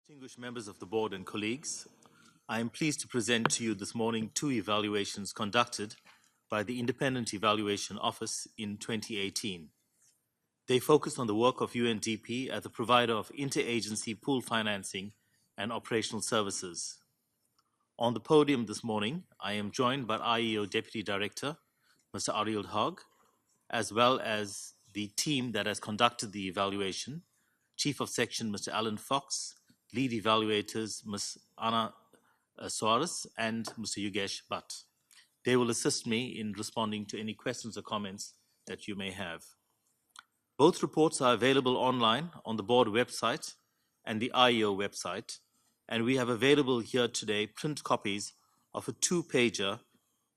Distinguished members of the board and colleagues, I am pleased to present to you this morning two evaluations conducted by the Independent Evaluation Office in 2018. They focus on the work of UNDP as a provider of interagency pool financing and operational services. On the podium this morning, I am joined by IEO Deputy Director, Mr. Ariel Hogg, as well as the team that has conducted the evaluation, Chief of Section, Mr. Alan Fox, Lead Evaluators, Ms. Anna Soares, and Mr. Yogesh Bhatt. They will assist me in responding to any questions or comments that you may have. Both reports are available online on the board website and the IEO website, and we have available here today print copies of a two-pager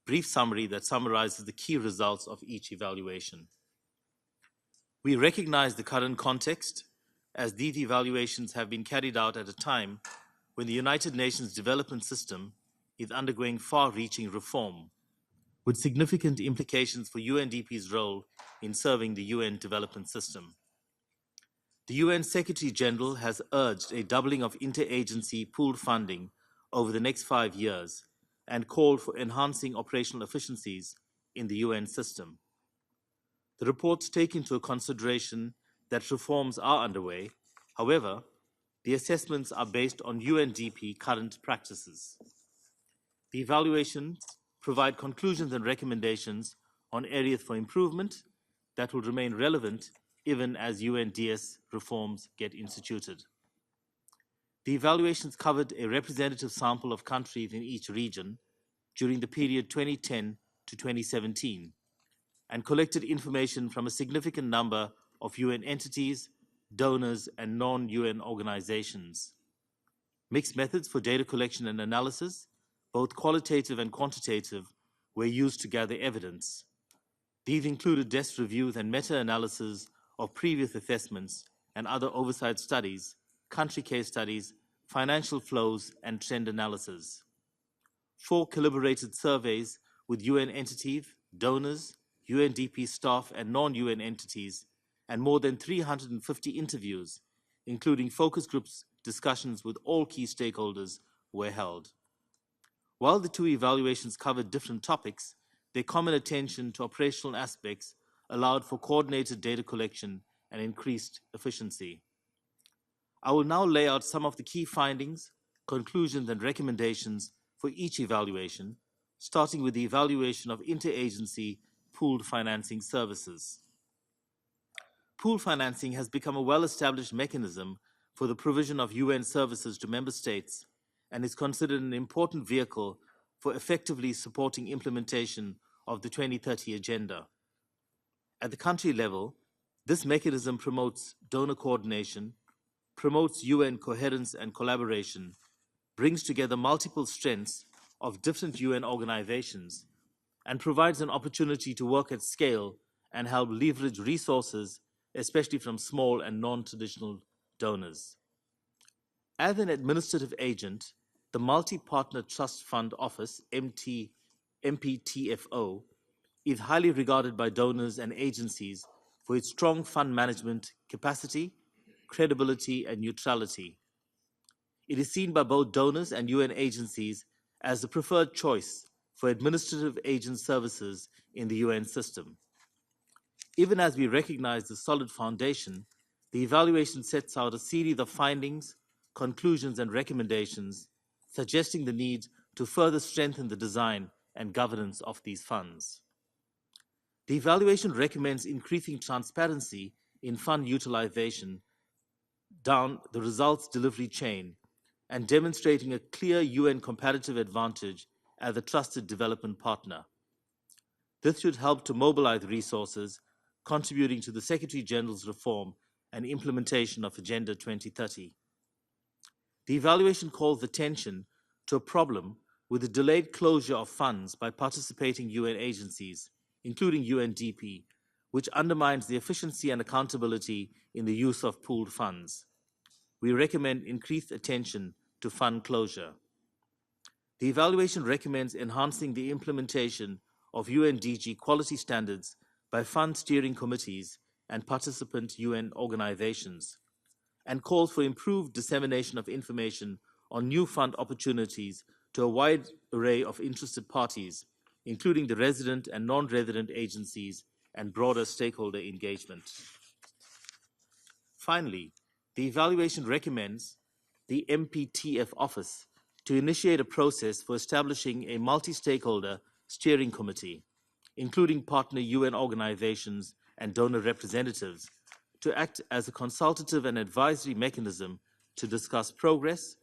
brief summary that summarizes the key results of each evaluation. We recognize the current context, as these evaluations have been carried out at a time when the United Nations Development System is undergoing far-reaching reform, with significant implications for UNDP's role in serving the UN development system. The UN Secretary General has urged a doubling of interagency pooled funding over the next 5 years and called for enhancing operational efficiencies in the UN system. The reports take into consideration that reforms are underway. However, the assessments are based on UNDP current practices. The evaluations provide conclusions and recommendations on areas for improvement that will remain relevant even as UNDS reforms get instituted. The evaluations covered a representative sample of countries in each region during the period 2010 to 2017 and collected information from a significant number of UN entities, donors, and non-UN organizations. Mixed methods for data collection and analysis, both qualitative and quantitative, were used to gather evidence. These included desk reviews and meta-analysis of previous assessments and other oversight studies, country case studies, financial flows, and trend analysis. 4 collaborated surveys with UN entities, donors, UNDP staff, and non-UN entities, and more than 350 interviews, including focus groups discussions with all key stakeholders, were held. While the two evaluations covered different topics, their common attention to operational aspects allowed for coordinated data collection and increased efficiency. I will now lay out some of the key findings, conclusions, and recommendations for each evaluation, starting with the evaluation of interagency pooled financing services. Pool financing has become a well-established mechanism for the provision of UN services to member states and is considered an important vehicle for effectively supporting implementation of the 2030 Agenda. At the country level, this mechanism promotes donor coordination, promotes UN coherence and collaboration, brings together multiple strengths of different UN organizations, and provides an opportunity to work at scale and help leverage resources, especially from small and non-traditional donors. As an administrative agent, the Multi-Partner Trust Fund Office, MPTFO, is highly regarded by donors and agencies for its strong fund management capacity, credibility, and neutrality. It is seen by both donors and UN agencies as the preferred choice for administrative agent services in the UN system. Even as we recognize the solid foundation, the evaluation sets out a series of findings, conclusions, and recommendations, suggesting the need to further strengthen the design and governance of these funds. The evaluation recommends increasing transparency in fund utilization down the results delivery chain and demonstrating a clear UN comparative advantage as a trusted development partner. This should help to mobilize resources, contributing to the Secretary General's reform and implementation of Agenda 2030. The evaluation calls attention to a problem with the delayed closure of funds by participating UN agencies, including UNDP, which undermines the efficiency and accountability in the use of pooled funds. We recommend increased attention to fund closure. The evaluation recommends enhancing the implementation of UNDG quality standards by fund steering committees and participant UN organizations, and calls for improved dissemination of information on new fund opportunities to a wide array of interested parties, including the resident and non-resident agencies and broader stakeholder engagement. Finally, the evaluation recommends the MPTF office to initiate a process for establishing a multi-stakeholder steering committee, including partner UN organizations and donor representatives, to act as a consultative and advisory mechanism to discuss progress,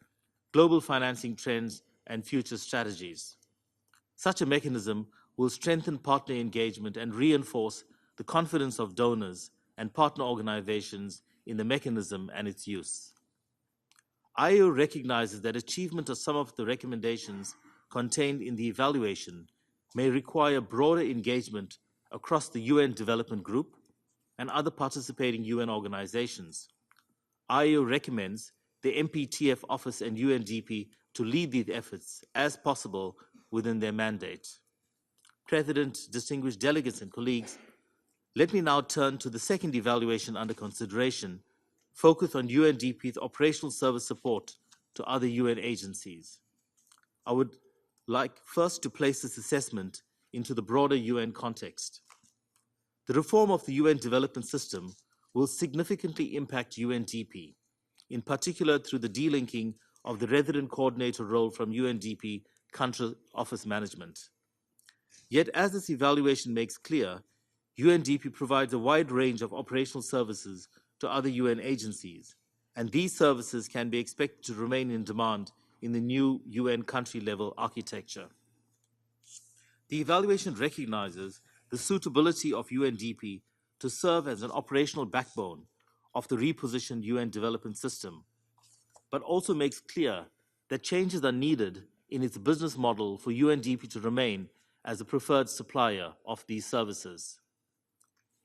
global financing trends, and future strategies. Such a mechanism will strengthen partner engagement and reinforce the confidence of donors and partner organizations in the mechanism and its use. IO recognizes that achievement of some of the recommendations contained in the evaluation may require broader engagement across the UN Development Group and other participating UN organizations. IO recommends the MPTF Office and UNDP to lead these efforts as possible within their mandate. President, distinguished delegates and colleagues, let me now turn to the second evaluation under consideration, focused on UNDP's operational service support to other UN agencies. I would like first to place this assessment into the broader UN context. The reform of the UN development system will significantly impact UNDP, in particular through the delinking of the resident coordinator role from UNDP country office management. Yet, as this evaluation makes clear, UNDP provides a wide range of operational services to other UN agencies, and these services can be expected to remain in demand in the new UN country-level architecture. The evaluation recognizes the suitability of UNDP to serve as an operational backbone of the repositioned UN development system, but also makes clear that changes are needed in its business model for UNDP to remain as a preferred supplier of these services.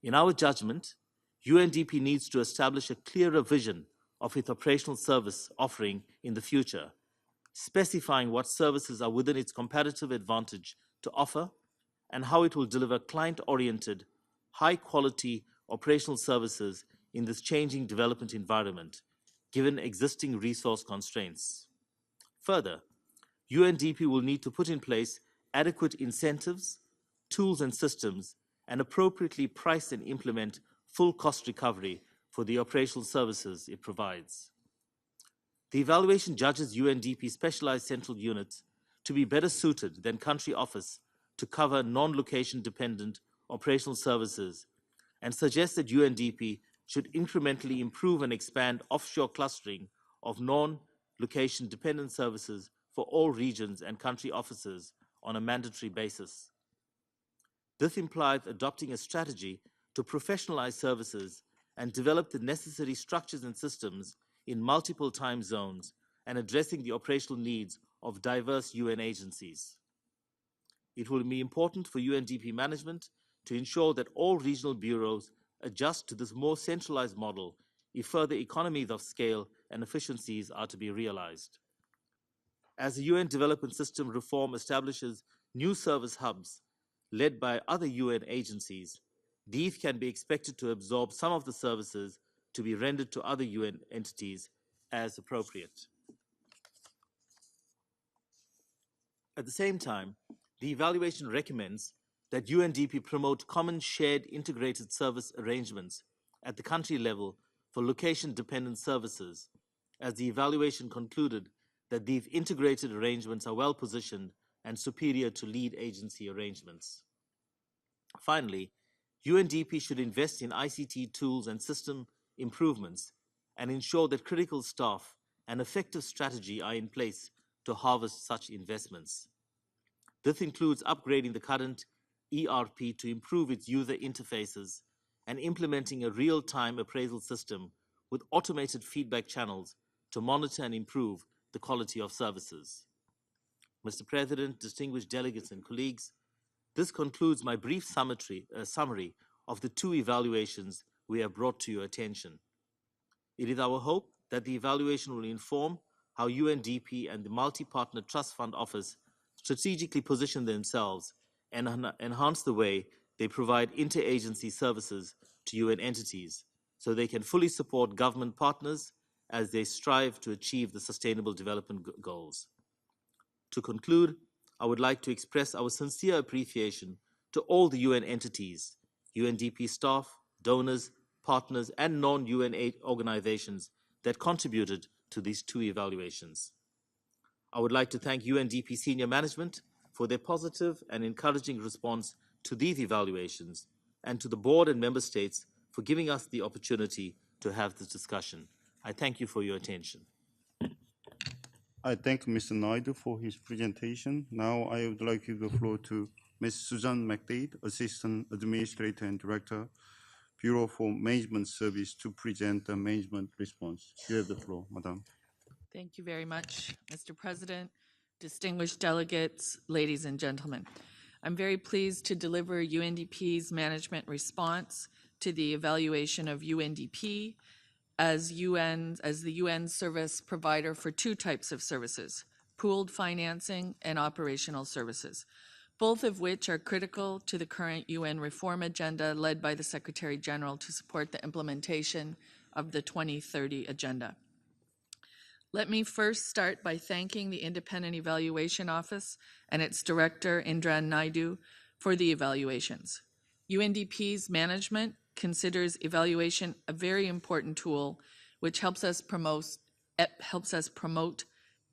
In our judgment, UNDP needs to establish a clearer vision of its operational service offering in the future, specifying what services are within its competitive advantage to offer and how it will deliver client-oriented, high-quality operational services in this changing development environment, given existing resource constraints. Further, UNDP will need to put in place adequate incentives, tools and systems, and appropriately price and implement full cost recovery for the operational services it provides. The evaluation judges UNDP specialized central units to be better suited than country office to cover non-location dependent operational services and suggests that UNDP should incrementally improve and expand offshore clustering of non-location dependent services for all regions and country offices on a mandatory basis. This implies adopting a strategy to professionalize services and develop the necessary structures and systems in multiple time zones and addressing the operational needs of diverse UN agencies. It will be important for UNDP management to ensure that all regional bureaus adjust to this more centralized model if further economies of scale and efficiencies are to be realized. As the UN development system reform establishes new service hubs led by other UN agencies, these can be expected to absorb some of the services to be rendered to other UN entities as appropriate. At the same time, the evaluation recommends that UNDP promote common shared integrated service arrangements at the country level for location-dependent services, as the evaluation concluded that these integrated arrangements are well positioned and superior to lead agency arrangements. Finally, UNDP should invest in ICT tools and system improvements and ensure that critical staff and effective strategy are in place to harvest such investments. This includes upgrading the current ERP to improve its user interfaces and implementing a real-time appraisal system with automated feedback channels to monitor and improve the quality of services. Mr. President, distinguished delegates and colleagues, this concludes my brief summary of the two evaluations we have brought to your attention. It is our hope that the evaluation will inform how UNDP and the Multi-Partner Trust Fund Office strategically position themselves and enhance the way they provide interagency services to UN entities so they can fully support government partners as they strive to achieve the Sustainable Development Goals. To conclude, I would like to express our sincere appreciation to all the UN entities, UNDP staff, donors, partners, and non-UN organizations that contributed to these two evaluations. I would like to thank UNDP senior management for their positive and encouraging response to these evaluations, and to the board and member states for giving us the opportunity to have this discussion. I thank you for your attention. I thank Mr. Naidu for his presentation. Now I would like to give the floor to Ms. Susan McDade, Assistant Administrator and Director, Bureau for Management Service, to present the management response. You have the floor, Madam. Thank you very much, Mr. President, distinguished delegates, ladies and gentlemen. I'm very pleased to deliver UNDP's management response to the evaluation of UNDP as the UN service provider for two types of services, pooled financing and operational services, both of which are critical to the current UN reform agenda led by the Secretary General to support the implementation of the 2030 Agenda. Let me first start by thanking the Independent Evaluation Office and its Director, Indran Naidu, for the evaluations. UNDP's management considers evaluation a very important tool which helps us promote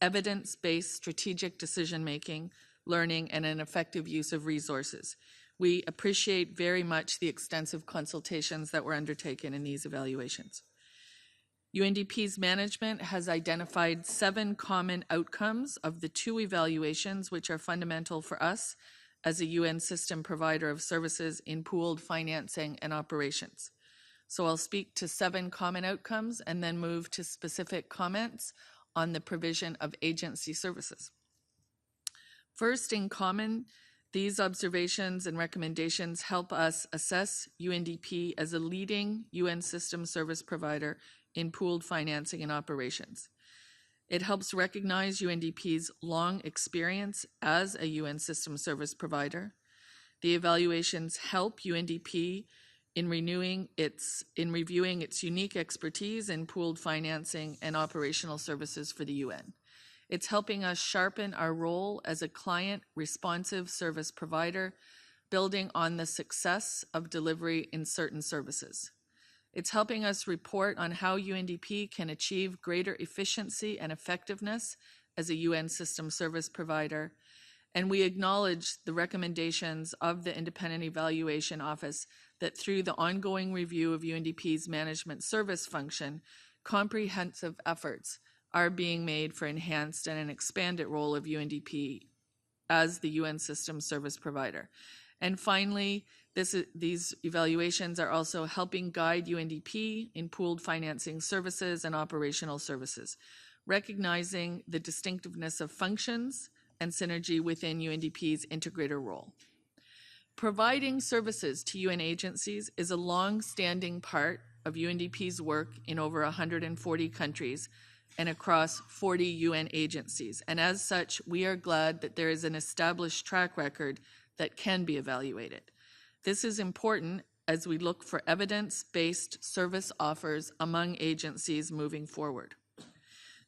evidence-based strategic decision-making, learning, and an effective use of resources. We appreciate very much the extensive consultations that were undertaken in these evaluations. UNDP's management has identified 7 common outcomes of the 2 evaluations which are fundamental for us as a UN system provider of services in pooled financing and operations. So I'll speak to 7 common outcomes and then move to specific comments on the provision of agency services. First, in common, these observations and recommendations help us assess UNDP as a leading UN system service provider in pooled financing and operations. It helps recognize UNDP's long experience as a UN system service provider. The evaluations help UNDP in reviewing its unique expertise in pooled financing and operational services for the UN. It's helping us sharpen our role as a client-responsive service provider, building on the success of delivery in certain services. It's helping us report on how UNDP can achieve greater efficiency and effectiveness as a UN system service provider. And we acknowledge the recommendations of the Independent Evaluation Office that through the ongoing review of UNDP's management service function, comprehensive efforts are being made for enhanced and an expanded role of UNDP as the UN system service provider. And finally, these evaluations are also helping guide UNDP in pooled financing services and operational services, recognizing the distinctiveness of functions and synergy within UNDP's integrator role. Providing services to UN agencies is a long-standing part of UNDP's work in over 140 countries and across 40 UN agencies. And as such, we are glad that there is an established track record that can be evaluated. This is important as we look for evidence-based service offers among agencies moving forward.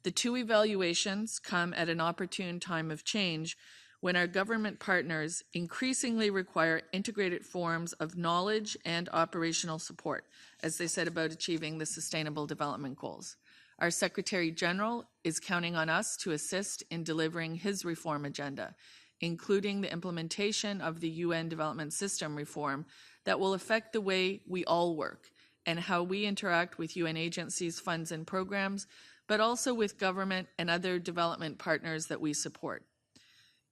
The 2 evaluations come at an opportune time of change when our government partners increasingly require integrated forms of knowledge and operational support, as they said about achieving the Sustainable Development Goals. Our Secretary General is counting on us to assist in delivering his reform agenda, including the implementation of the UN Development System reform that will affect the way we all work and how we interact with UN agencies, funds, and programs, but also with government and other development partners that we support.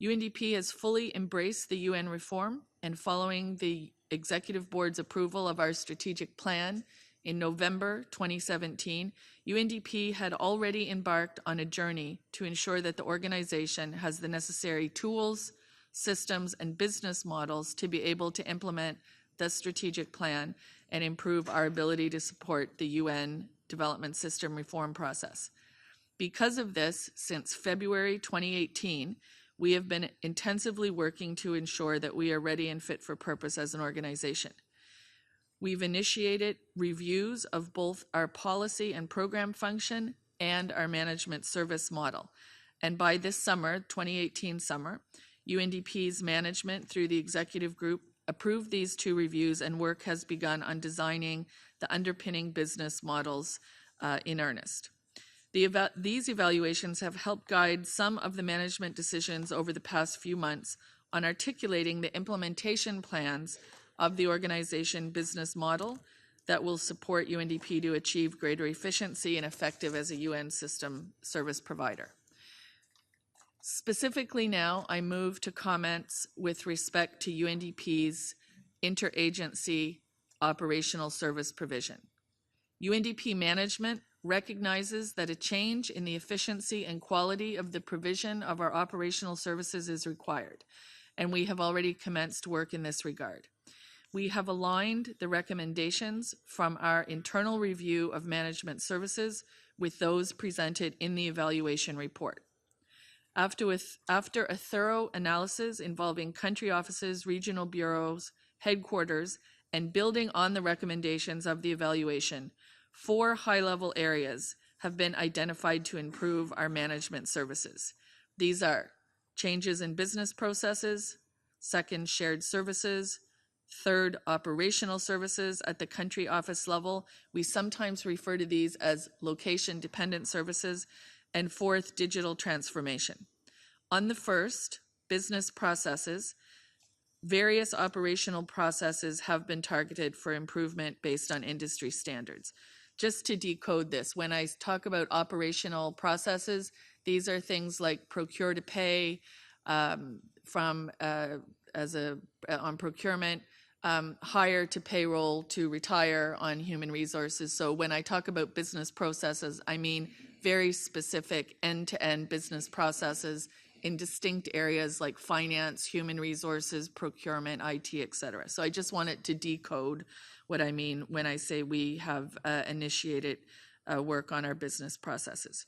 UNDP has fully embraced the UN reform, and following the Executive Board's approval of our strategic plan in November 2017, UNDP had already embarked on a journey to ensure that the organization has the necessary tools, systems, and business models to be able to implement the strategic plan and improve our ability to support the UN development system reform process. Because of this, since February 2018, we have been intensively working to ensure that we are ready and fit for purpose as an organization. We've initiated reviews of both our policy and program function and our management service model. And by this summer, 2018 summer, UNDP's management through the executive group approved these 2 reviews, and work has begun on designing the underpinning business models in earnest. These evaluations have helped guide some of the management decisions over the past few months on articulating the implementation plans of the organization business model that will support UNDP to achieve greater efficiency and effective as a UN system service provider. Specifically now, I move to comments with respect to UNDP's interagency operational service provision. UNDP management recognizes that a change in the efficiency and quality of the provision of our operational services is required, and we have already commenced work in this regard. We have aligned the recommendations from our internal review of management services with those presented in the evaluation report. After a thorough analysis involving country offices, regional bureaus, headquarters, and building on the recommendations of the evaluation, 4 high-level areas have been identified to improve our management services. These are changes in business processes, 2nd, shared services, 3rd, operational services at the country office level. We sometimes refer to these as location-dependent services, and 4th, digital transformation. On the first, business processes, various operational processes have been targeted for improvement based on industry standards. Just to decode this, when I talk about operational processes, these are things like procure to pay on procurement, hire to payroll to retire on human resources. So when I talk about business processes, I mean very specific end-to-end business processes in distinct areas like finance, human resources, procurement, IT, etc. So I just wanted to decode what I mean when I say we have initiated work on our business processes.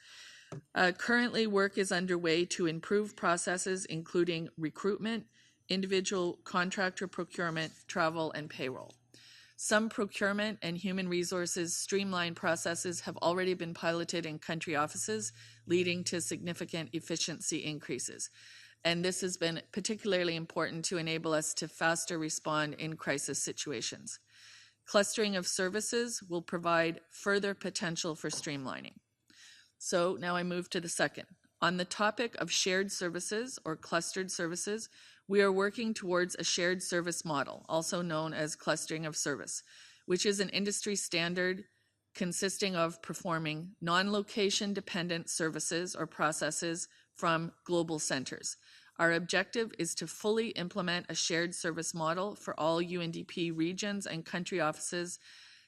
Currently, work is underway to improve processes, including recruitment, individual contractor procurement, travel, and payroll. Some procurement and human resources streamlined processes have already been piloted in country offices, leading to significant efficiency increases. And this has been particularly important to enable us to faster respond in crisis situations. Clustering of services will provide further potential for streamlining. So now I move to the second. On the topic of shared services or clustered services, we are working towards a shared service model, also known as clustering of service, which is an industry standard consisting of performing non-location dependent services or processes from global centers. Our objective is to fully implement a shared service model for all UNDP regions and country offices,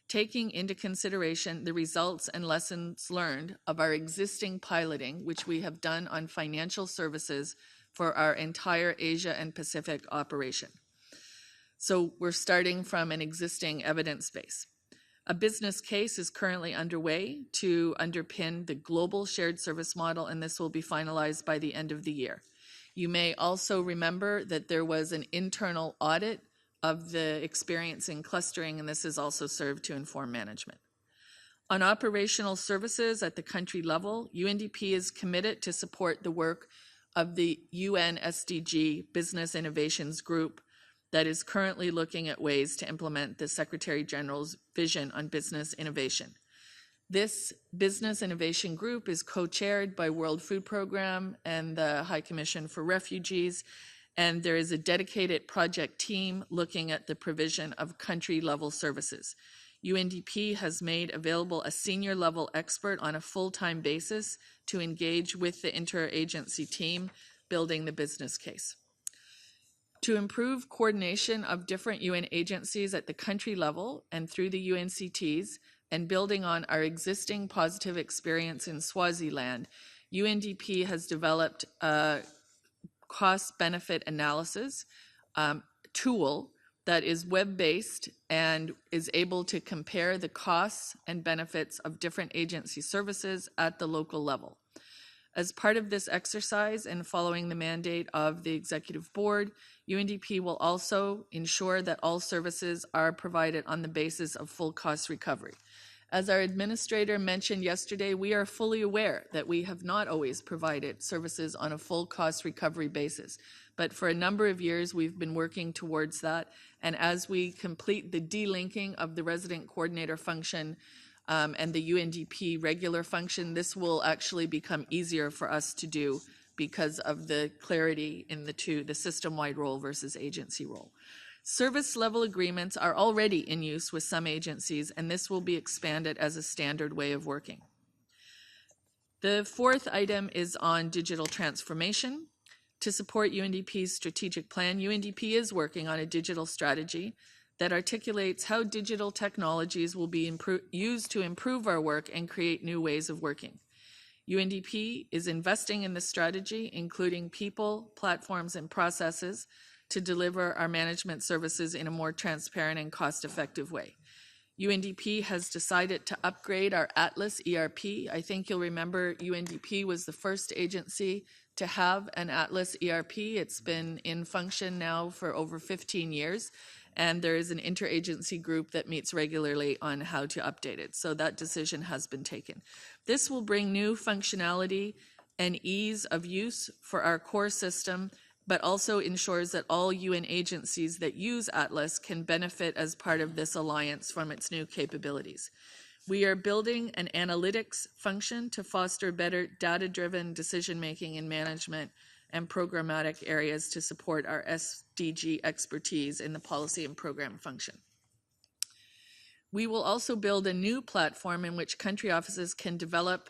taking into consideration the results and lessons learned of our existing piloting, which we have done on financial services for our entire Asia and Pacific operation. So we're starting from an existing evidence base. A business case is currently underway to underpin the global shared service model, and this will be finalized by the end of the year. You may also remember that there was an internal audit of the experience in clustering, and this has also served to inform management. On operational services at the country level, UNDP is committed to support the work of the UN SDG Business Innovations Group that is currently looking at ways to implement the Secretary General's vision on business innovation. This Business Innovation Group is co-chaired by World Food Programme and the High Commission for Refugees, and there is a dedicated project team looking at the provision of country-level services. UNDP has made available a senior-level expert on a full-time basis to engage with the interagency team building the business case. To improve coordination of different UN agencies at the country level and through the UNCTs, and building on our existing positive experience in Swaziland, UNDP has developed a cost-benefit analysis tool that is web-based and is able to compare the costs and benefits of different agency services at the local level. As part of this exercise and following the mandate of the Executive Board, UNDP will also ensure that all services are provided on the basis of full cost recovery. As our administrator mentioned yesterday, we are fully aware that we have not always provided services on a full cost recovery basis. But for a number of years, we've been working towards that. And as we complete the delinking of the resident coordinator function and the UNDP regular function, this will actually become easier for us to do because of the clarity in the two, the system-wide role versus agency role. Service level agreements are already in use with some agencies, and this will be expanded as a standard way of working. The fourth item is on digital transformation. To support UNDP's strategic plan, UNDP is working on a digital strategy that articulates how digital technologies will be used to improve our work and create new ways of working. UNDP is investing in this strategy, including people, platforms, and processes, to deliver our management services in a more transparent and cost-effective way. UNDP has decided to upgrade our Atlas ERP. I think you'll remember UNDP was the first agency to have an Atlas ERP. It's been in function now for over 15 years, and there is an interagency group that meets regularly on how to update it. So that decision has been taken. This will bring new functionality and ease of use for our core system, but also ensures that all UN agencies that use Atlas can benefit as part of this alliance from its new capabilities. We are building an analytics function to foster better data-driven decision-making in management and programmatic areas to support our SDG expertise in the policy and program function. We will also build a new platform in which country offices can develop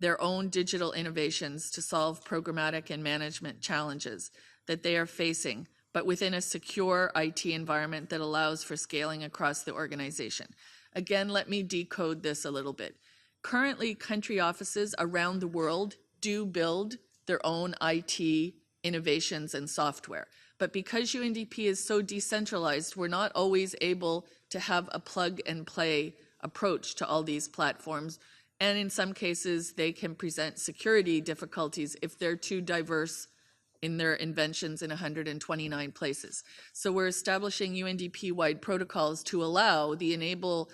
their own digital innovations to solve programmatic and management challenges that they are facing, but within a secure IT environment that allows for scaling across the organization. Again, let me decode this a little bit. Currently, country offices around the world do build their own IT innovations and software. But because UNDP is so decentralized, we're not always able to have a plug and play approach to all these platforms. And in some cases, they can present security difficulties if they're too diverse in their inventions in 129 places. So we're establishing UNDP-wide protocols to enable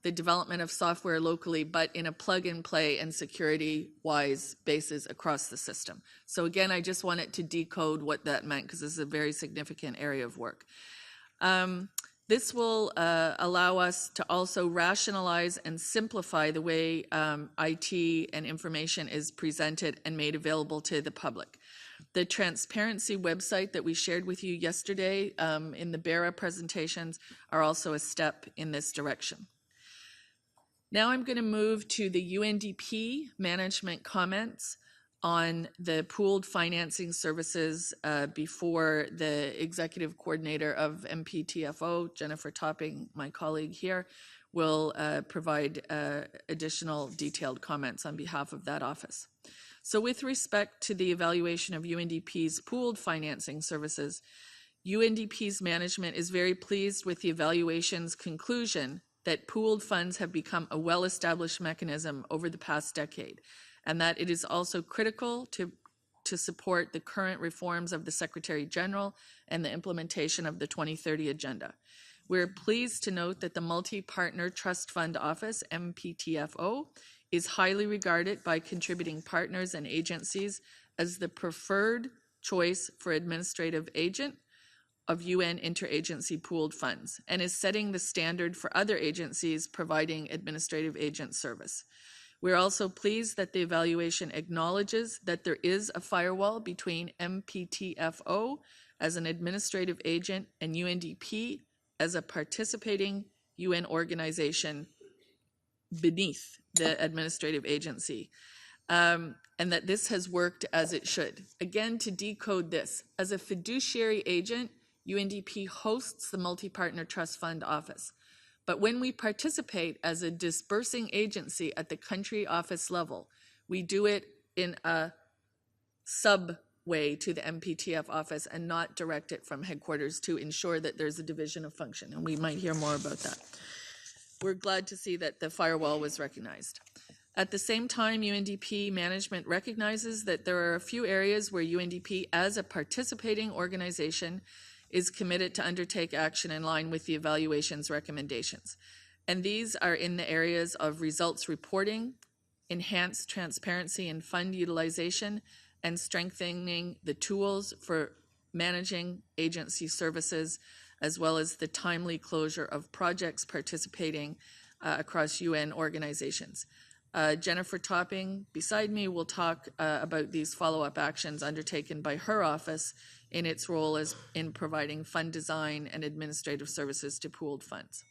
the development of software locally, but in a plug-and-play and security-wise basis across the system. So again, I just wanted to decode what that meant because this is a very significant area of work. This will allow us to also rationalize and simplify the way IT and information is presented and made available to the public. The transparency website that we shared with you yesterday in the BERA presentations are also a step in this direction. Now I'm going to move to the UNDP management comments on the pooled financing services before the executive coordinator of MPTFO, Jennifer Topping, my colleague here, will provide additional detailed comments on behalf of that office. So with respect to the evaluation of UNDP's pooled financing services, UNDP's management is very pleased with the evaluation's conclusion that pooled funds have become a well-established mechanism over the past decade, and that it is also critical to support the current reforms of the Secretary General and the implementation of the 2030 Agenda. We're pleased to note that the Multi-Partner Trust Fund Office, MPTFO, is highly regarded by contributing partners and agencies as the preferred choice for administrative agent of UN interagency pooled funds and is setting the standard for other agencies providing administrative agent service. We're also pleased that the evaluation acknowledges that there is a firewall between MPTFO as an administrative agent and UNDP as a participating UN organization beneath the administrative agency, and that this has worked as it should. Again, to decode this, as a fiduciary agent, UNDP hosts the Multi-Partner Trust Fund Office. But when we participate as a disbursing agency at the country office level, we do it in a sub-way to the MPTF office and not direct it from headquarters to ensure that there's a division of function, and we might hear more about that. We're glad to see that the firewall was recognized. At the same time, UNDP management recognizes that there are a few areas where UNDP, as a participating organization, is committed to undertake action in line with the evaluation's recommendations. And these are in the areas of results reporting, enhanced transparency in fund utilization, and strengthening the tools for managing agency services, as well as the timely closure of projects participating across UN organizations. Jennifer Topping, beside me, will talk about these follow-up actions undertaken by her office in its role as in providing fund design and administrative services to pooled funds.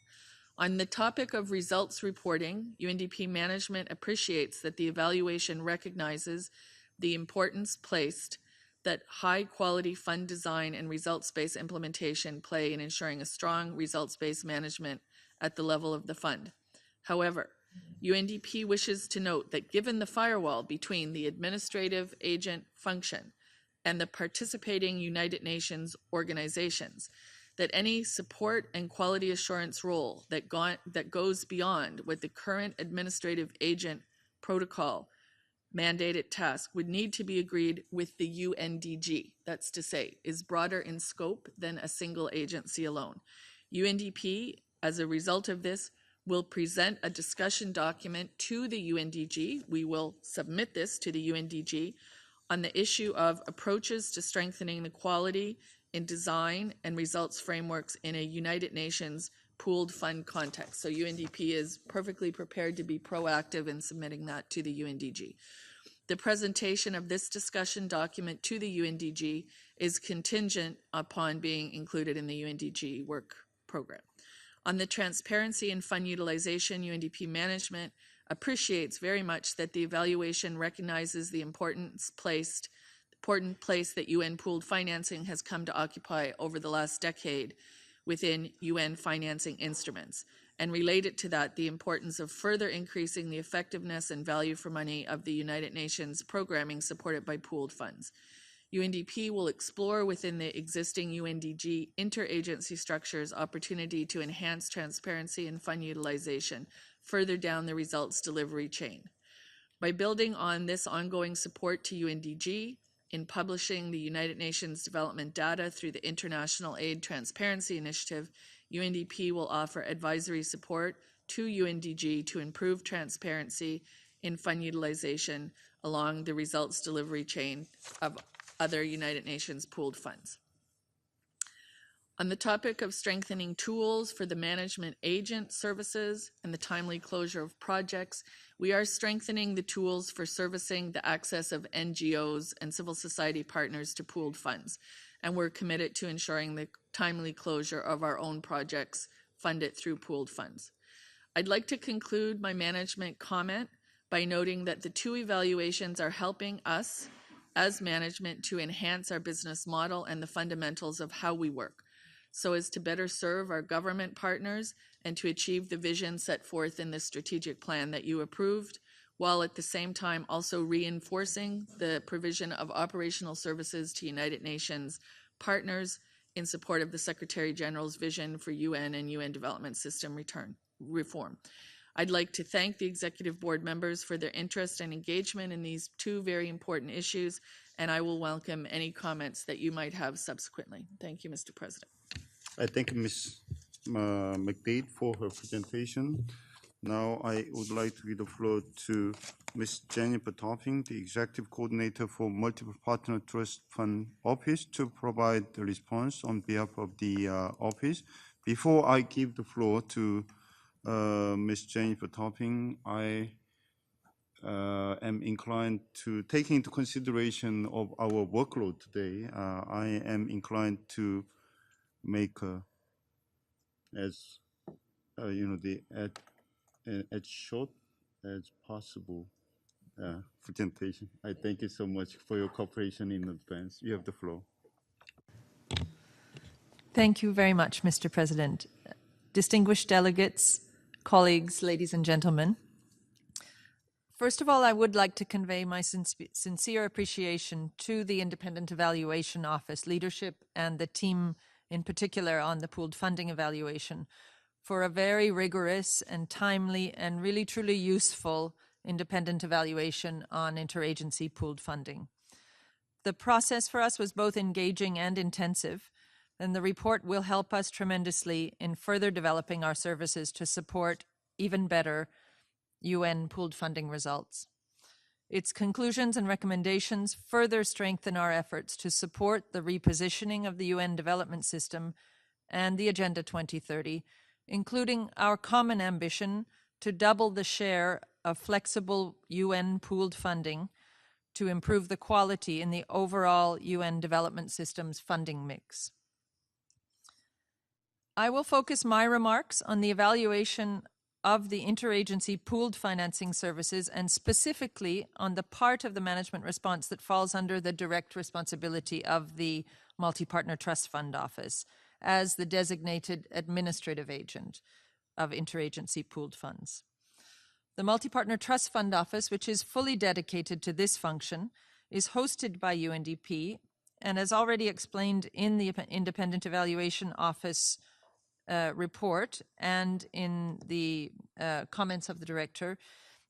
On the topic of results reporting, UNDP management appreciates that the evaluation recognizes the importance placed that high-quality fund design and results-based implementation play in ensuring a strong results-based management at the level of the fund. However, UNDP wishes to note that given the firewall between the administrative agent function and the participating United Nations organizations, that any support and quality assurance role that goes beyond what the current administrative agent protocol mandated task would need to be agreed with the UNDG. That's to say, is broader in scope than a single agency alone. UNDP, as a result of this, will present a discussion document to the UNDG. We will submit this to the UNDG on the issue of approaches to strengthening the quality in design and results frameworks in a United Nations pooled fund context. So UNDP is perfectly prepared to be proactive in submitting that to the UNDG. The presentation of this discussion document to the UNDG is contingent upon being included in the UNDG work program. On the transparency and fund utilization, UNDP management appreciates very much that the evaluation recognizes the important place that UN pooled financing has come to occupy over the last decade within UN financing instruments, and related to that, the importance of further increasing the effectiveness and value for money of the United Nations programming supported by pooled funds. UNDP will explore within the existing UNDG interagency structures opportunity to enhance transparency and fund utilization further down the results delivery chain. By building on this ongoing support to UNDG in publishing the United Nations development data through the International Aid Transparency Initiative, UNDP will offer advisory support to UNDG to improve transparency in fund utilization along the results delivery chain of other United Nations pooled funds. On the topic of strengthening tools for the management agent services and the timely closure of projects, we are strengthening the tools for servicing the access of NGOs and civil society partners to pooled funds, and we're committed to ensuring the timely closure of our own projects funded through pooled funds. I'd like to conclude my management comment by noting that the two evaluations are helping us as management to enhance our business model and the fundamentals of how we work, so as to better serve our government partners and to achieve the vision set forth in the strategic plan that you approved, while at the same time also reinforcing the provision of operational services to United Nations partners in support of the Secretary General's vision for UN and UN Development System reform. I'd like to thank the Executive Board members for their interest and engagement in these two very important issues, and I will welcome any comments that you might have subsequently. Thank you, Mr. President. I thank Ms. McDade for her presentation. Now I would like to give the floor to Ms. Jennifer Topping, the Executive Coordinator for Multiple Partner Trust Fund Office, to provide the response on behalf of the office. Before I give the floor to Ms. Jennifer Topping, I am inclined to, taking into consideration of our workload today, I am inclined to make as as short as possible presentation. I thank you so much for your cooperation in advance. You have the floor. Thank you very much, Mr. President. Distinguished delegates, colleagues, ladies and gentlemen. First of all, I would like to convey my sincere appreciation to the Independent Evaluation Office leadership and the team in particular on the pooled funding evaluation for a very rigorous and timely and really truly useful independent evaluation on interagency pooled funding. The process for us was both engaging and intensive, then the report will help us tremendously in further developing our services to support even better UN pooled funding results. Its conclusions and recommendations further strengthen our efforts to support the repositioning of the UN development system and the Agenda 2030, including our common ambition to double the share of flexible UN pooled funding to improve the quality in the overall UN development system's funding mix. I will focus my remarks on the evaluation of the interagency pooled financing services and specifically on the part of the management response that falls under the direct responsibility of the Multi-Partner Trust Fund Office as the designated administrative agent of interagency pooled funds. The Multi-Partner Trust Fund Office, which is fully dedicated to this function, is hosted by UNDP and as already explained in the Independent Evaluation Office report and in the comments of the director,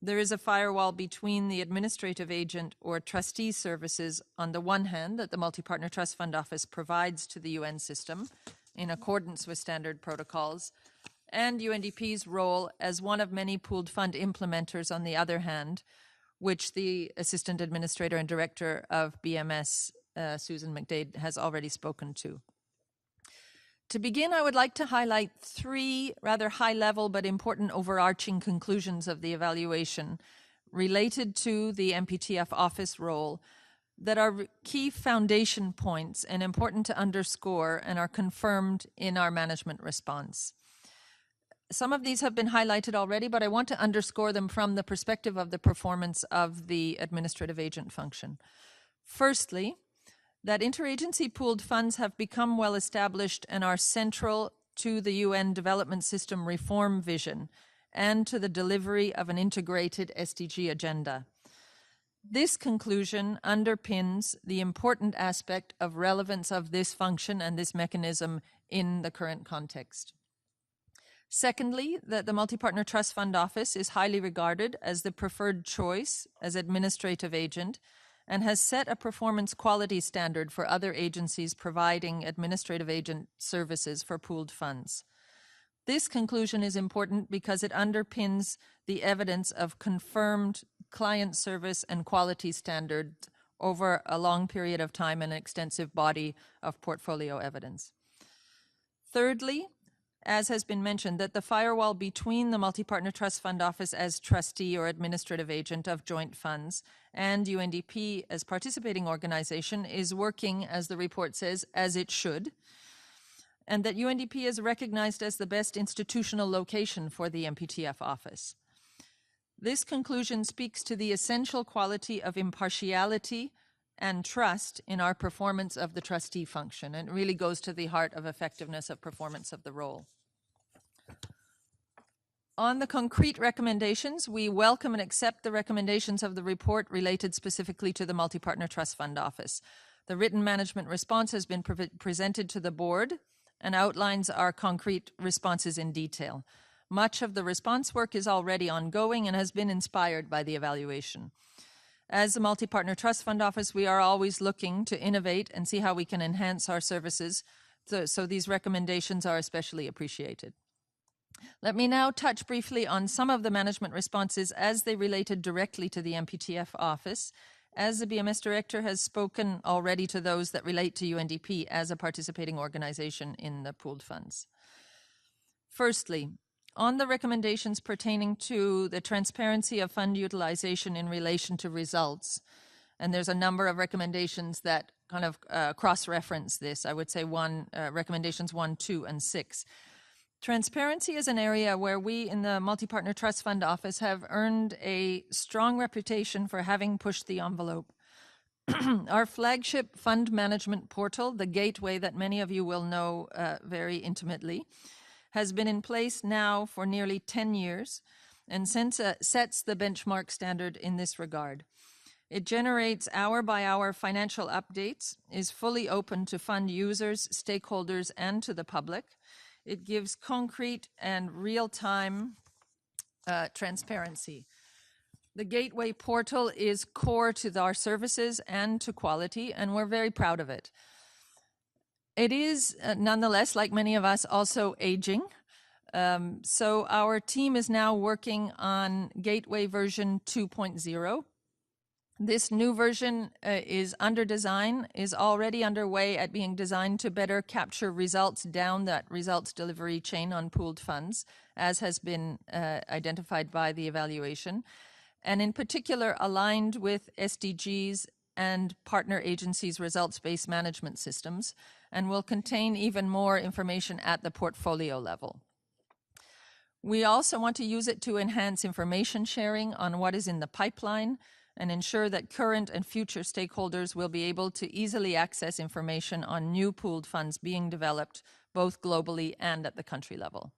there is a firewall between the administrative agent or trustee services on the one hand that the Multi-Partner Trust Fund Office provides to the UN system in accordance with standard protocols, and UNDP's role as one of many pooled fund implementers on the other hand, which the Assistant Administrator and Director of BMS, Susan McDade, has already spoken to. To begin, I would like to highlight three rather high-level but important overarching conclusions of the evaluation related to the MPTF office role that are key foundation points and important to underscore and are confirmed in our management response. Some of these have been highlighted already, but I want to underscore them from the perspective of the performance of the administrative agent function. Firstly, that interagency pooled funds have become well established and are central to the UN development system reform vision and to the delivery of an integrated SDG agenda. This conclusion underpins the important aspect of relevance of this function and this mechanism in the current context. Secondly, that the Multi-Partner Trust Fund Office is highly regarded as the preferred choice as administrative agent and has set a performance quality standard for other agencies providing administrative agent services for pooled funds. This conclusion is important because it underpins the evidence of confirmed client service and quality standards over a long period of time and an extensive body of portfolio evidence. Thirdly, as has been mentioned, that the firewall between the Multi-Partner Trust Fund Office as trustee or administrative agent of joint funds and UNDP as participating organization is working, as the report says, as it should, and that UNDP is recognized as the best institutional location for the MPTF office. This conclusion speaks to the essential quality of impartiality and trust in our performance of the trustee function, and it really goes to the heart of effectiveness of performance of the role. On the concrete recommendations, we welcome and accept the recommendations of the report related specifically to the Multi-Partner Trust Fund Office. The written management response has been presented to the board and outlines our concrete responses in detail. Much of the response work is already ongoing and has been inspired by the evaluation. As the Multi-Partner Trust Fund Office, we are always looking to innovate and see how we can enhance our services, so these recommendations are especially appreciated. Let me now touch briefly on some of the management responses as they related directly to the MPTF office, as the BMS Director has spoken already to those that relate to UNDP as a participating organization in the pooled funds. Firstly, on the recommendations pertaining to the transparency of fund utilization in relation to results, and there's a number of recommendations that kind of cross-reference this, I would say recommendations 1, 2, and 6. Transparency is an area where we in the Multi-Partner Trust Fund Office have earned a strong reputation for having pushed the envelope. Our flagship fund management portal, the gateway that many of you will know very intimately, has been in place now for nearly 10 years and sets the benchmark standard in this regard. It generates hour-by-hour financial updates, is fully open to fund users, stakeholders, and to the public. It gives concrete and real-time transparency. The Gateway portal is core to our services and to quality, and we're very proud of it. It is nonetheless, like many of us, also aging. So our team is now working on Gateway version 2.0. This new version is under design, is already underway at being designed to better capture results down that results delivery chain on pooled funds, as has been identified by the evaluation, and in particular aligned with SDGs and partner agencies' results-based management systems, and will contain even more information at the portfolio level. We also want to use it to enhance information sharing on what is in the pipeline and ensure that current and future stakeholders will be able to easily access information on new pooled funds being developed, both globally and at the country level.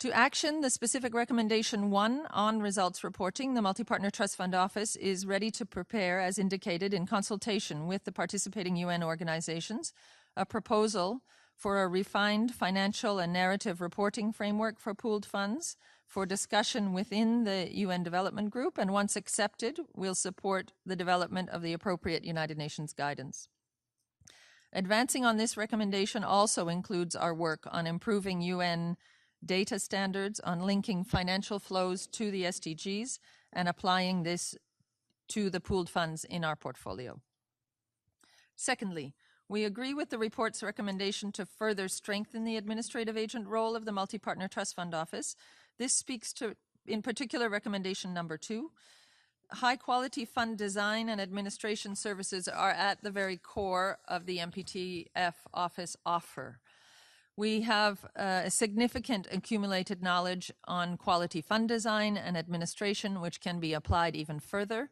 To action the specific recommendation 1 on results reporting, the Multi-Partner Trust Fund Office is ready to prepare, as indicated, in consultation with the participating UN organizations, a proposal for a refined financial and narrative reporting framework for pooled funds for discussion within the UN Development Group, and once accepted, will support the development of the appropriate United Nations guidance. Advancing on this recommendation also includes our work on improving UN data standards on linking financial flows to the SDGs and applying this to the pooled funds in our portfolio. Secondly, we agree with the report's recommendation to further strengthen the administrative agent role of the Multi-Partner Trust Fund Office. This speaks to, in particular, recommendation number 2. High-quality fund design and administration services are at the very core of the MPTF office offer. We have a significant accumulated knowledge on quality fund design and administration, which can be applied even further.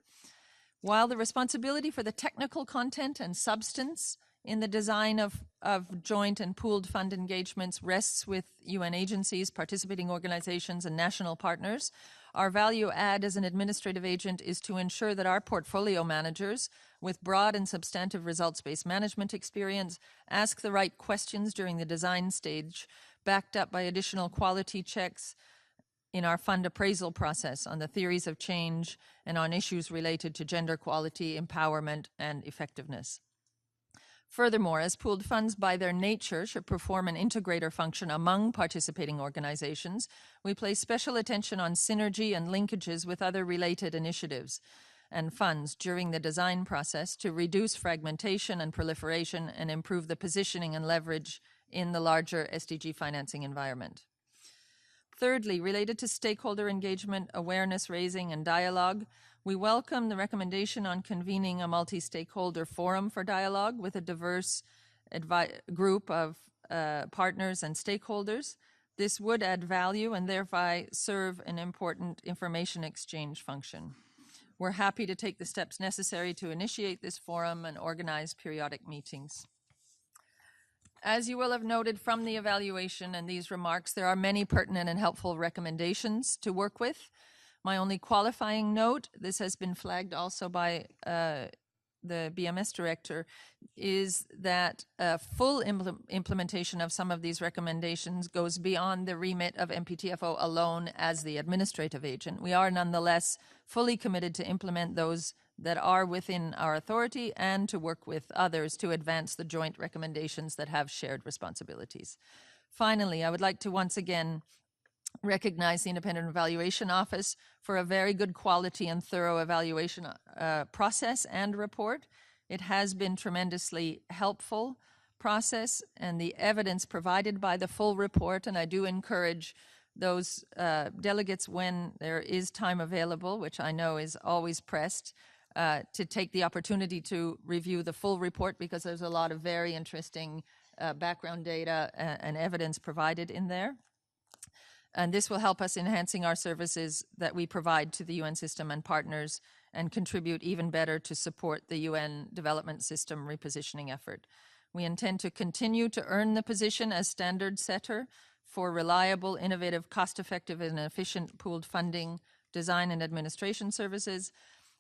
While the responsibility for the technical content and substance in the design of joint and pooled fund engagements rests with UN agencies, participating organizations, and national partners, our value add as an administrative agent is to ensure that our portfolio managers, with broad and substantive results-based management experience, ask the right questions during the design stage, backed up by additional quality checks in our fund appraisal process on the theories of change and on issues related to gender equality, empowerment, and effectiveness. Furthermore, as pooled funds by their nature should perform an integrator function among participating organizations, we place special attention on synergy and linkages with other related initiatives and funds during the design process to reduce fragmentation and proliferation and improve the positioning and leverage in the larger SDG financing environment. Thirdly, related to stakeholder engagement, awareness raising, and dialogue, we welcome the recommendation on convening a multi-stakeholder forum for dialogue with a diverse group of partners and stakeholders. This would add value and thereby serve an important information exchange function. We're happy to take the steps necessary to initiate this forum and organize periodic meetings. As you will have noted from the evaluation and these remarks, there are many pertinent and helpful recommendations to work with. My only qualifying note, this has been flagged also by the BMS director, is that full implementation of some of these recommendations goes beyond the remit of MPTFO alone as the administrative agent. We are nonetheless fully committed to implement those that are within our authority and to work with others to advance the joint recommendations that have shared responsibilities. Finally, I would like to once again recognize the Independent Evaluation Office for a very good quality and thorough evaluation process and report. It has been tremendously helpful process, and the evidence provided by the full report, and I do encourage those delegates, when there is time available, which I know is always pressed, to take the opportunity to review the full report, because there's a lot of very interesting background data and evidence provided in there. And this will help us enhancing our services that we provide to the UN system and partners and contribute even better to support the UN development system repositioning effort. We intend to continue to earn the position as standard setter for reliable, innovative, cost-effective, and efficient pooled funding, design, and administration services.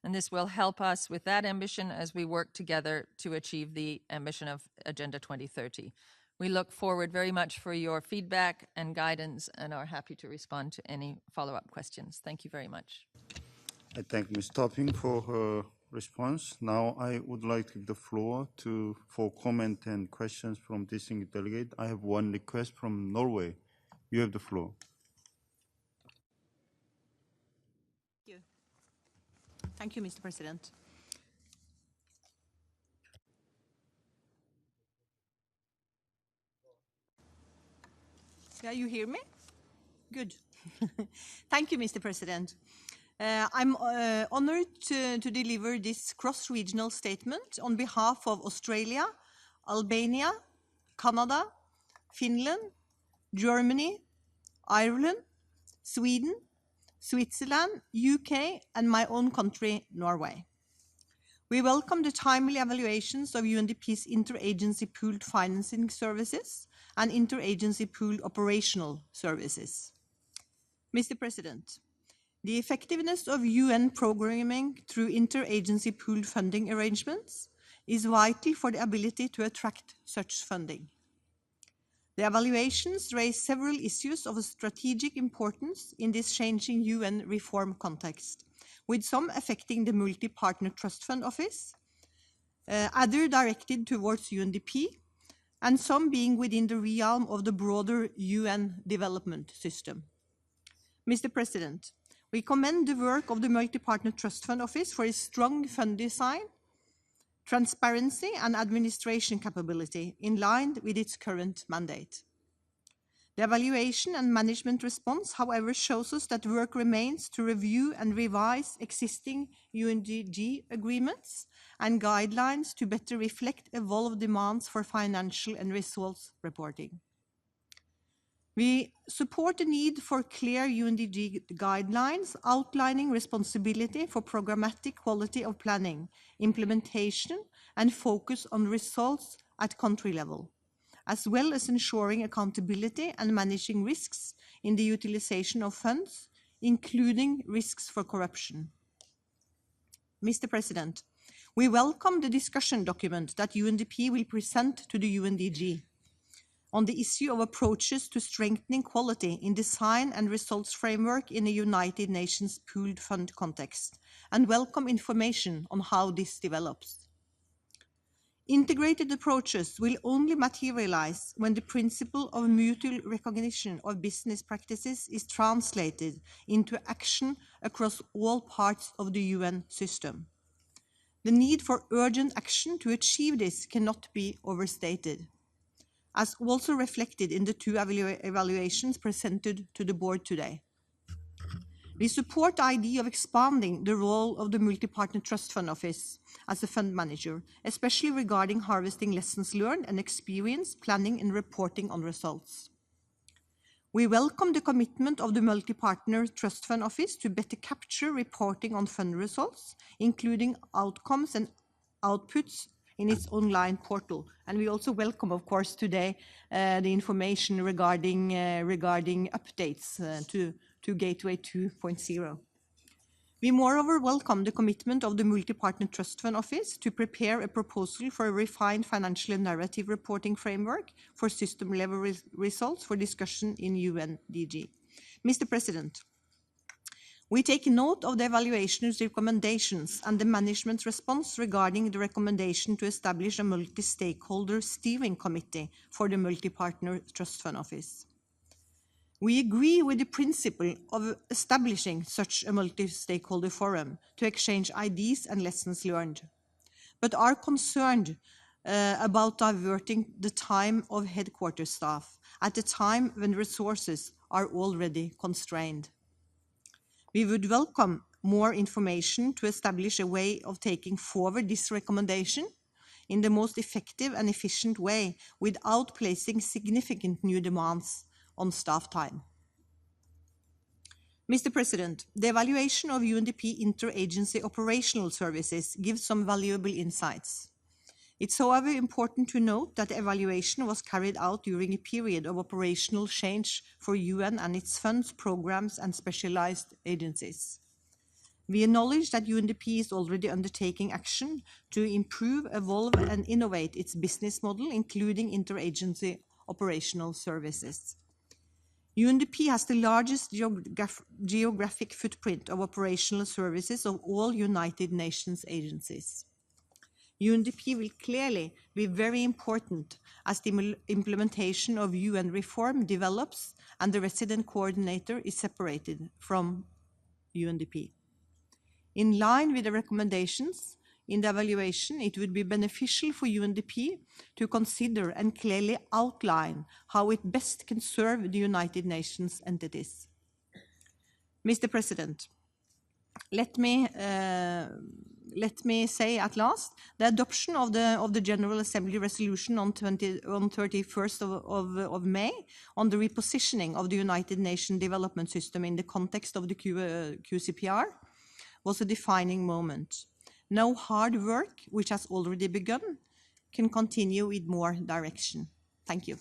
And this will help us with that ambition as we work together to achieve the ambition of Agenda 2030. We look forward very much for your feedback and guidance and are happy to respond to any follow-up questions. Thank you very much. I thank Ms. Topping for her response. Now I would like to give the floor for comment and questions from distinguished delegate. I have one request from Norway. You have the floor. Thank you, Mr. President. Yeah, you hear me? Good. Thank you, Mr. President. I'm honored to deliver this cross-regional statement on behalf of Australia, Albania, Canada, Finland, Germany, Ireland, Sweden, Switzerland, UK, and my own country, Norway. We welcome the timely evaluations of UNDP's interagency pooled financing services and interagency pooled operational services. Mr. President, the effectiveness of UN programming through interagency pooled funding arrangements is vital for the ability to attract such funding. The evaluations raise several issues of strategic importance in this changing UN reform context, with some affecting the Multi-Partner Trust Fund Office, other directed towards UNDP, and some being within the realm of the broader UN development system. Mr. President, we commend the work of the Multi-Partner Trust Fund Office for its strong fund design, transparency, and administration capability in line with its current mandate. The evaluation and management response, however, shows us that work remains to review and revise existing UNDG agreements and guidelines to better reflect evolved demands for financial and results reporting. We support the need for clear UNDG guidelines outlining responsibility for programmatic quality of planning, implementation, and focus on results at country level, as well as ensuring accountability and managing risks in the utilization of funds, including risks for corruption. Mr. President, we welcome the discussion document that UNDP will present to the UNDG on the issue of approaches to strengthening quality in design and results framework in a United Nations pooled fund context, and welcome information on how this develops. Integrated approaches will only materialize when the principle of mutual recognition of business practices is translated into action across all parts of the UN system. The need for urgent action to achieve this cannot be overstated, as also reflected in the two evaluations presented to the board today. We support the idea of expanding the role of the Multi-Partner Trust Fund Office as a fund manager, especially regarding harvesting lessons learned and experience, planning and reporting on results. We welcome the commitment of the Multi-Partner Trust Fund Office to better capture reporting on fund results, including outcomes and outputs in its online portal. And we also welcome, of course, today the information regarding updates to Gateway 2.0. We moreover welcome the commitment of the Multi-Partner Trust Fund Office to prepare a proposal for a refined financial and narrative reporting framework for system-level results for discussion in UNDG. Mr. President, we take note of the evaluation's recommendations and the management's response regarding the recommendation to establish a multi-stakeholder steering committee for the Multi-Partner Trust Fund Office. We agree with the principle of establishing such a multi-stakeholder forum to exchange ideas and lessons learned, but are concerned about diverting the time of headquarters staff at a time when resources are already constrained. We would welcome more information to establish a way of taking forward this recommendation in the most effective and efficient way without placing significant new demands on staff time. Mr. President, the evaluation of UNDP interagency operational services gives some valuable insights. It's however important to note that the evaluation was carried out during a period of operational change for UN and its funds, programs, and specialized agencies. We acknowledge that UNDP is already undertaking action to improve, evolve, and innovate its business model, including interagency operational services. UNDP has the largest geographic footprint of operational services of all United Nations agencies. UNDP will clearly be very important as the implementation of UN reform develops and the resident coordinator is separated from UNDP. In line with the recommendations in the evaluation, it would be beneficial for UNDP to consider and clearly outline how it best can serve the United Nations entities. Mr. President, let me say at last, the adoption of the General Assembly resolution on 31st of May on the repositioning of the United Nations Development System in the context of the QCPR was a defining moment. Now hard work, which has already begun, can continue with more direction. Thank you.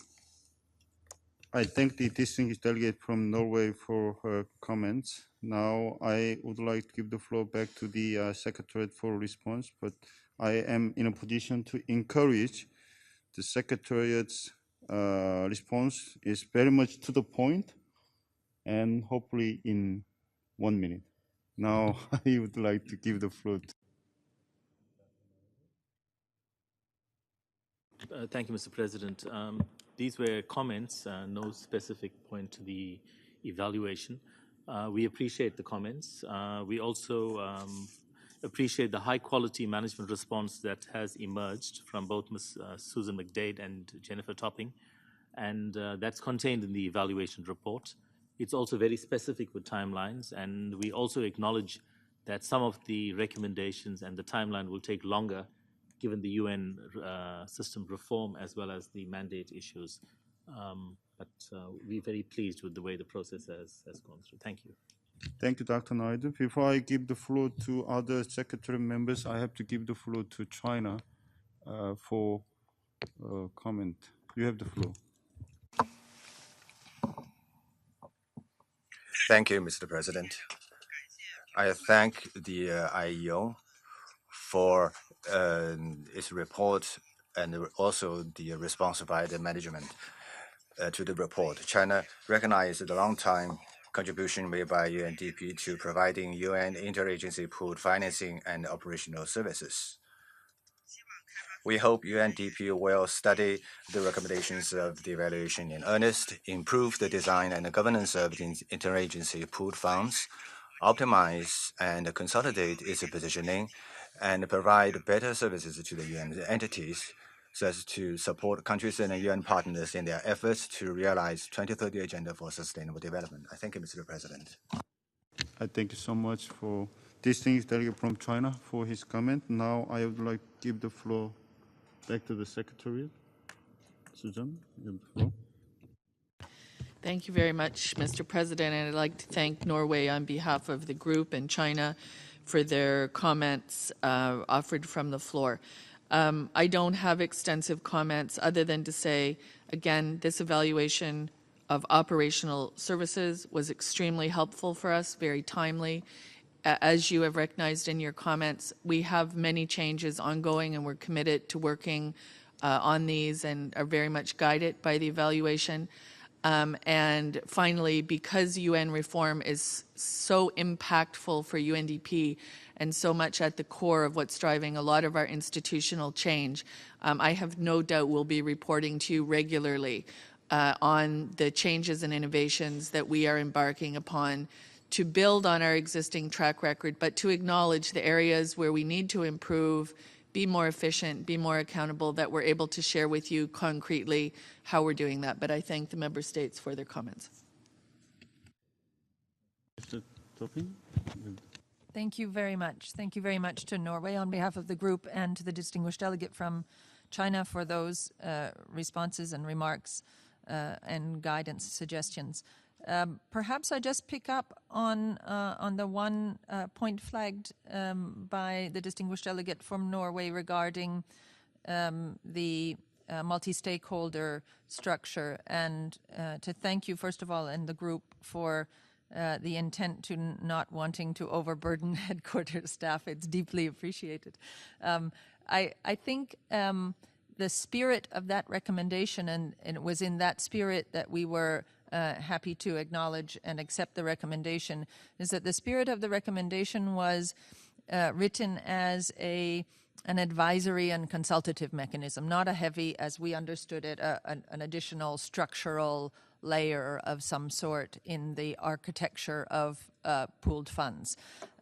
I thank the distinguished delegate from Norway for her comments. Now I would like to give the floor back to the Secretariat for response, but I am in a position to encourage the Secretariat's response is very much to the point and hopefully in 1 minute. Now I would like to give the floor to Thank you, Mr. President. These were comments, no specific point to the evaluation. We appreciate the comments. We also appreciate the high-quality management response that has emerged from both Ms. Susan McDade and Jennifer Topping, and that's contained in the evaluation report. It's also very specific with timelines, and we also acknowledge that some of the recommendations and the timeline will take longer given the UN system reform as well as the mandate issues. But we're very pleased with the way the process has gone through. Thank you. Thank you, Dr. Naidu. Before I give the floor to other Secretary members, I have to give the floor to China for comment. You have the floor. Thank you, Mr. President. I thank the IEO for its report and also the response by the management to the report. China recognized the long-time contribution made by UNDP to providing UN interagency pooled financing and operational services. We hope UNDP will study the recommendations of the evaluation in earnest, improve the design and the governance of the interagency pooled funds, optimize and consolidate its positioning, and provide better services to the UN entities so as to support countries and UN partners in their efforts to realize 2030 Agenda for Sustainable Development. I thank you, Mr. President. I thank you so much for distinguished delegate from China for his comment. Now I would like to give the floor back to the Secretariat. Susan, you have the floor. Thank you very much, Mr. President, and I'd like to thank Norway on behalf of the group and China for their comments offered from the floor. I don't have extensive comments other than to say, again, this evaluation of operational services was extremely helpful for us, very timely. As you have recognized in your comments, we have many changes ongoing and we're committed to working on these and are very much guided by the evaluation. And finally, because UN reform is so impactful for UNDP and so much at the core of what's driving a lot of our institutional change, I have no doubt we'll be reporting to you regularly on the changes and innovations that we are embarking upon to build on our existing track record, but to acknowledge the areas where we need to improve, be more efficient, be more accountable, that we're able to share with you concretely how we're doing that. But I thank the member states for their comments. Mr. Topping? Thank you very much. Thank you very much to Norway on behalf of the group and to the distinguished delegate from China for those responses and remarks and guidance suggestions. Perhaps I just pick up on the one point flagged by the distinguished delegate from Norway regarding the multi-stakeholder structure, and to thank you, first of all, and the group for the intent to not wanting to overburden headquarters staff. It's deeply appreciated. I think the spirit of that recommendation, and it was in that spirit that we were happy to acknowledge and accept the recommendation is that the spirit of the recommendation was written as an advisory and consultative mechanism, not a heavy, as we understood it, an additional structural layer of some sort in the architecture of pooled funds.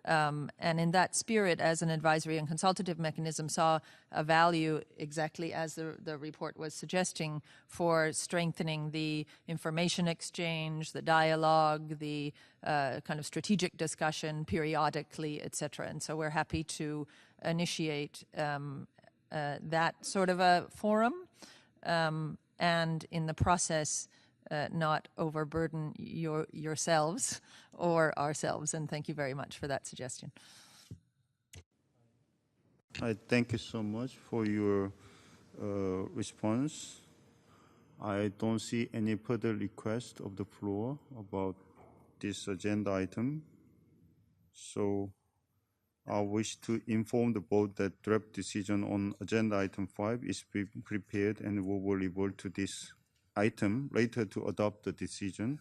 And in that spirit, as an advisory and consultative mechanism, saw a value, exactly as the report was suggesting, for strengthening the information exchange, the dialogue, the kind of strategic discussion periodically, et cetera. And so we're happy to initiate that sort of a forum, and in the process not overburden yourselves or ourselves. And thank you very much for that suggestion. I thank you so much for your response. I don't see any further request of the floor about this agenda item. So I wish to inform the board that draft decision on agenda item 5 is prepared, and we will revert to this item later to adopt the decision.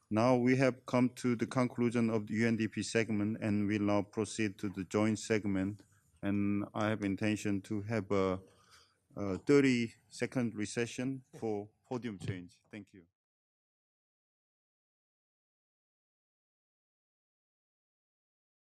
Now we have come to the conclusion of the UNDP segment, and we'll now proceed to the joint segment. And I have intention to have a 30-second recession for podium change. Thank you.